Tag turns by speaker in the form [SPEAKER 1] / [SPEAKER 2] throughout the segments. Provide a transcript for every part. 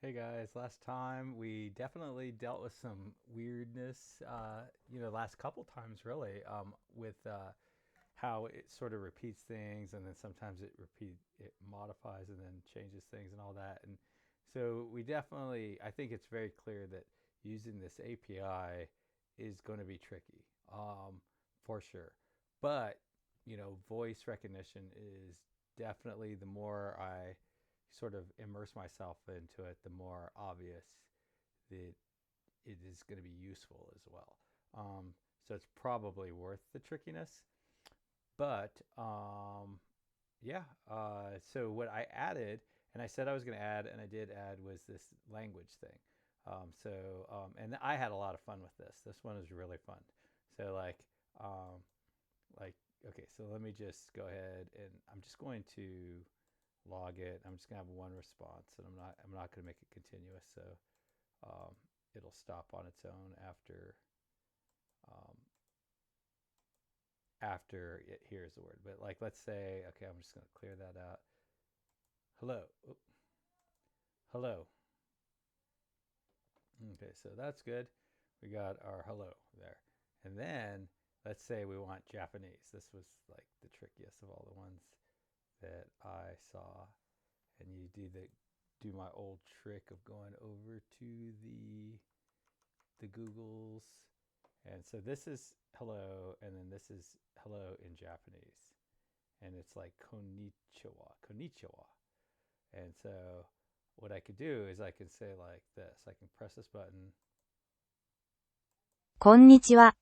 [SPEAKER 1] Hey guys, last time we definitely dealt with some weirdness, last couple times really, with how it sort of repeats things and then sometimes it modifies and then changes things and all that. And so we definitely, I think it's very clear that using this API is going to be tricky, for sure. But, voice recognition is definitely the more I sort of immerse myself into it, the more obvious that it is going to be useful as well. So it's probably worth the trickiness. But yeah, so what I added, and I said I was going to add, and I did add, was this language thing. And I had a lot of fun with this. This one was really fun. So um, like, okay, so let me just go ahead and I'm just going to log it. I'm just gonna have one response, and I'm not gonna make it continuous. So um, it'll stop on its own um, after it hears the word. But like, let's say, okay, I'm just gonna clear that out. Hello. Oop. Hello. Okay, so that's good. We got our hello there. And then let's say we want Japanese. This was like the trickiest of all the ones that I saw. And you do my old trick of going over to the Googles. And so this is hello, and then this is hello in Japanese. And it's like konnichiwa, konnichiwa. And so what I could do is I can say like this. I can press this button.
[SPEAKER 2] こんにちは。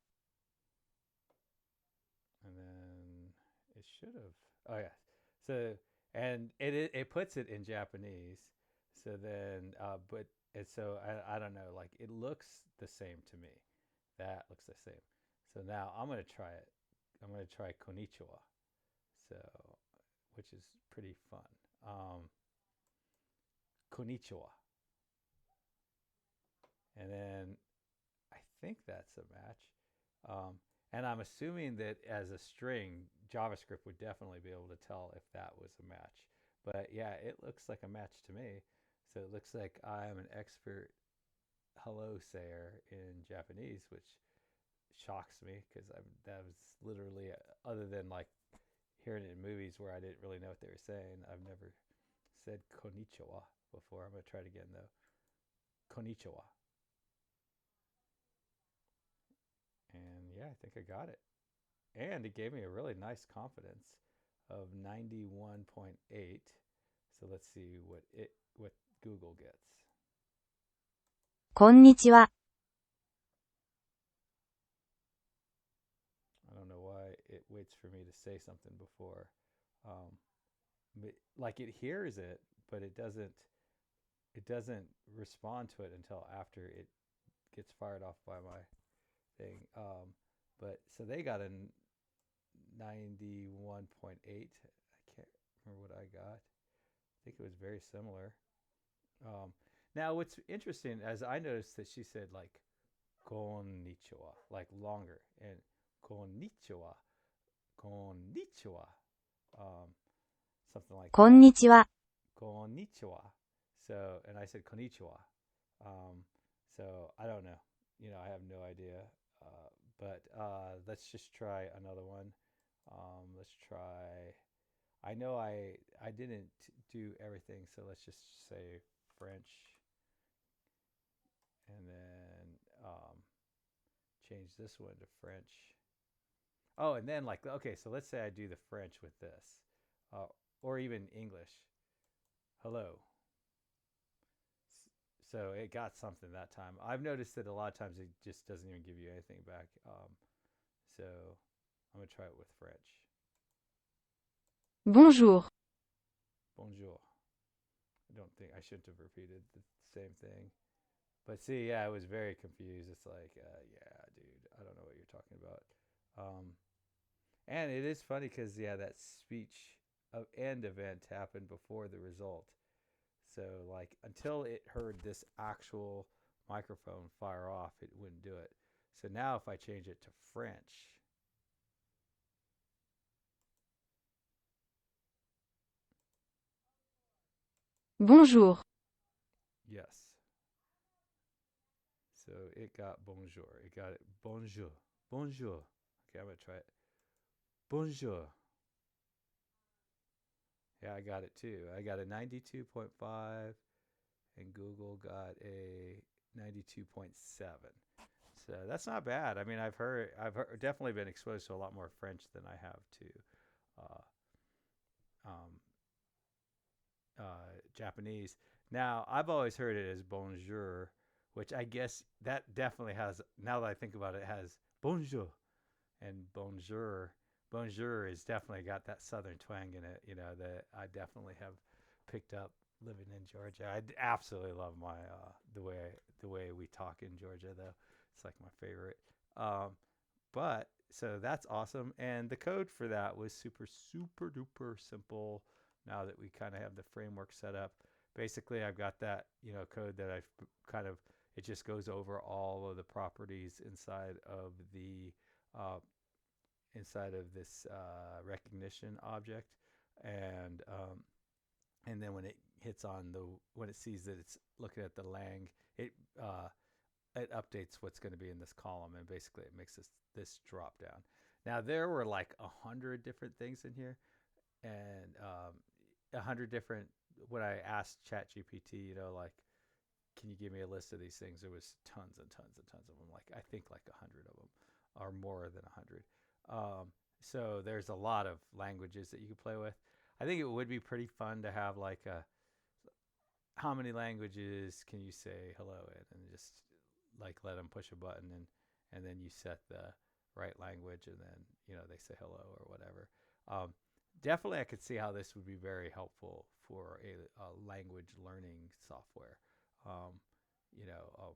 [SPEAKER 1] And then it should have. Oh yeah. So and it puts it in Japanese. So then, but and so I don't know. Like it looks the same to me. That looks the same. So now I'm gonna try it. I'm gonna try konnichiwa. So, which is pretty fun. Konnichiwa. And then I think that's a match. And I'm assuming that as a string, JavaScript would definitely be able to tell if that was a match. But yeah, it looks like a match to me. So it looks like I am an expert hello sayer in Japanese, which shocks me because that was literally, other than like hearing it in movies where I didn't really know what they were saying, I've never said konnichiwa before. I'm going to try it again though. Konnichiwa. And yeah, I think I got it. And it gave me a really nice confidence of 91.8. So let's see what Google gets.
[SPEAKER 2] こんにちは。
[SPEAKER 1] I don't know why it waits for me to say something before. But like it hears it, but it doesn't respond to it until after it gets fired off by my thing. But so they got a 91.8. I can't remember what I got. I think it was very similar. Um, Now, what's interesting, as I noticed that she said like konnichiwa, like longer, and konnichiwa, konnichiwa, um, something like
[SPEAKER 2] こん
[SPEAKER 1] that.
[SPEAKER 2] にちは。
[SPEAKER 1] Konnichiwa. So, and I said konnichiwa. Um, so I don't know. I have no idea. But let's just try another one. Let's try. I know I didn't do everything, so let's just say French, and then change this one to French. Oh, and then like, okay, so let's say I do the French with this, uh, or even English. Hello. So it got something that time. I've noticed that a lot of times it just doesn't even give you anything back. So I'm gonna try it with French.
[SPEAKER 2] Bonjour.
[SPEAKER 1] Bonjour. I don't think I shouldn't have repeated the same thing. But see, yeah, I was very confused. It's like, yeah, dude, I don't know what you're talking about. And it is funny because, yeah, that speech of end event happened before the result. So, like, until it heard this actual microphone fire off, it wouldn't do it. So now if I change it to French,
[SPEAKER 2] Bonjour.
[SPEAKER 1] yes. it got bonjour. It got it bonjour. Bonjour. Okay, I'm gonna try it. Bonjour. Yeah, I got it too. I got a 92.5 and Google got a 92.7. So that's not bad. I mean, definitely been exposed to a lot more French than I have to uh, um, Japanese. Now, I've always heard it as bonjour, which I guess that definitely has, now that I think about it, it has bonjour and bonjour. Bonjour has definitely got that southern twang in it, that I definitely have picked up living in Georgia. I absolutely love the way we talk in Georgia, though. It's like my favorite. Um, but so that's awesome, and the code for that was super super duper simple. Now that we kind of have the framework set up, basically I've got that code that I've kind of, it just goes over all of the properties uh, inside of this recognition object, and then when it sees that it's looking at the lang, it uh, it updates what's going to be in this column, and basically it makes this drop down. Now there were like 100 different things in here, and 100 different. When I asked ChatGPT, like, can you give me a list of these things? There was tons and tons and tons of them. Like I think like 100 of them, or more than 100. So there's a lot of languages that you could play with. I think it would be pretty fun to have like how many languages can you say hello in, and just like let them push a button, and then you set the right language, and then they say hello or whatever. Um, Definitely, I could see how this would be very helpful for a language learning software. Um, you know, um,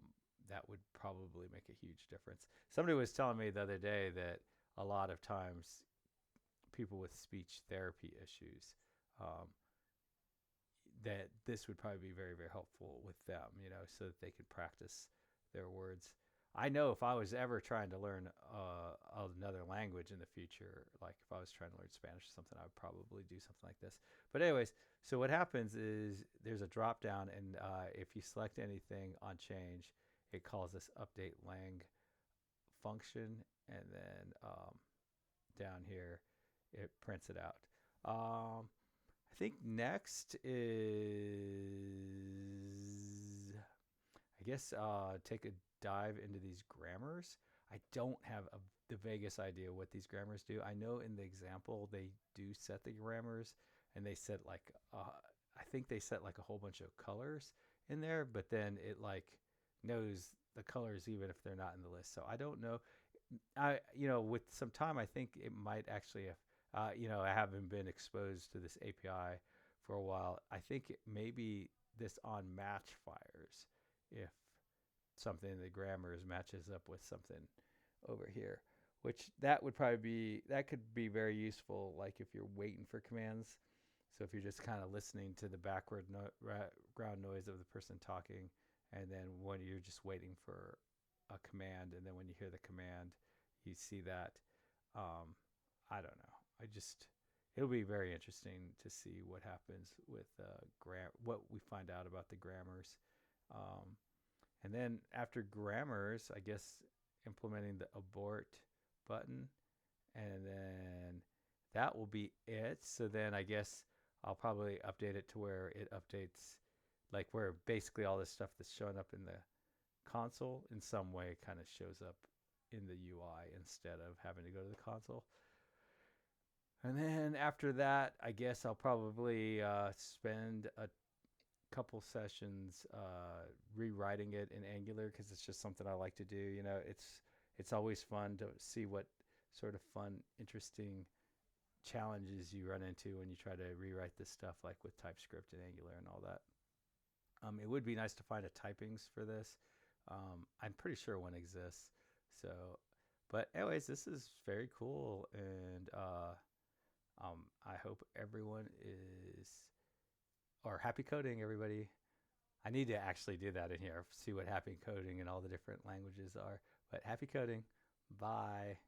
[SPEAKER 1] that would probably make a huge difference. Somebody was telling me the other day that a lot of times people with speech therapy issues, um, that this would probably be very, very helpful with them, so that they could practice their words. I know if I was ever trying to learn another language in the future, like if I was trying to learn Spanish or something, I would probably do something like this. But anyways, so what happens is there's a drop down, and if you select anything on change, it calls this update lang function, and then down here it prints it out. I think next is, I guess, take a dive into these grammars. I don't have the vaguest idea what these grammars do. I know in the example they do set the grammars, and they set like I think they set like a whole bunch of colors in there, but then it like knows the colors even if they're not in the list. So I don't know. With some time, I think it might actually have. I haven't been exposed to this API for a while. I think maybe this on match fires if something in the grammars matches up with something over here, which that could be very useful, like if you're waiting for commands. So if you're just kind of listening to the background noise of the person talking, and then when you're just waiting for a command, and then when you hear the command, you see that. I don't know. It'll be very interesting to see what happens with what we find out about the grammars. And then after grammars, I guess implementing the abort button, and then that will be it. So then I guess I'll probably update it to where it updates, like where basically all this stuff that's showing up in the console in some way kind of shows up in the UI instead of having to go to the console. And then after that, I guess I'll probably spend a couple sessions rewriting it in Angular, because it's just something I like to do. It's always fun to see what sort of fun, interesting challenges you run into when you try to rewrite this stuff, like with TypeScript and Angular and all that. It would be nice to find a typings for this. I'm pretty sure one exists. So, but anyways, this is very cool, and I hope everyone is, or happy coding, everybody. I need to actually do that in here, see what happy coding and all the different languages are. But happy coding. Bye.